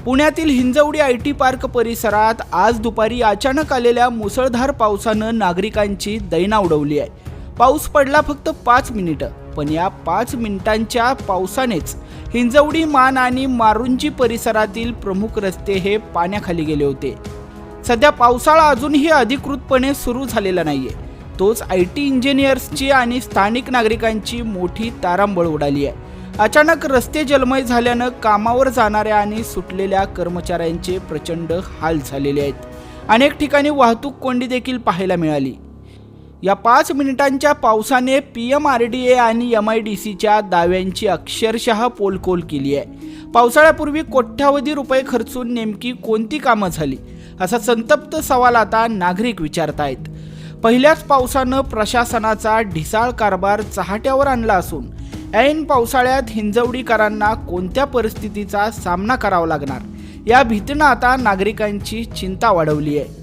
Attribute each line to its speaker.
Speaker 1: पुण्यातील Hinjawadi IT park परिसरात आज दुपारी अचानक आलेल्या मुसळधार पावसानं नागरिकांची दैना उडवली आहे। पाऊस पडला फक्त 5 मिनिटं, पण या 5 मिनिटांच्या पावसानेच हिंजवडी मान आणि मारुंजी परिसरातील प्रमुख रस्ते हे पाण्याखाली गेले होते। सध्या पावसाळा अजूनही अधिकृतपणे सुरू झालेला नाहीये। तोच IT इंजिनियर्सची आणि स्थानिक नागरिकांची मोठी तारांबळ उडाली आहे। अचानक रस्ते जलमय झाल्यानं कामावर जाणाऱ्या आणि सुटलेल्या कर्मचाऱ्यांचे प्रचंड हाल झालेले आहेत। अनेक ठिकाणी वाहतूक कोंडी देखील पाहायला मिळाली। या 5 मिनिटांच्या पावसाने PMRDA आणि MIDCच्या दाव्यांची अक्षरशः पोलकोल केली आहे। पावसाळ्यापूर्वी कोट्यावधी रुपये खर्चून नेमकी कोणती कामं झाली, असा संतप्त सवाल आता नागरिक विचारतायत। पहिल्याच पावसानं प्रशासनाचा ढिसाळ कारभार चव्हाट्यावर आणला असून ऐन पावसाळ्यात हिंजवडीकरांना कोणत्या परिस्थितीचा सामना करावा लागणार या भीतीनं आता नागरिकांची चिंता वाढवली आहे।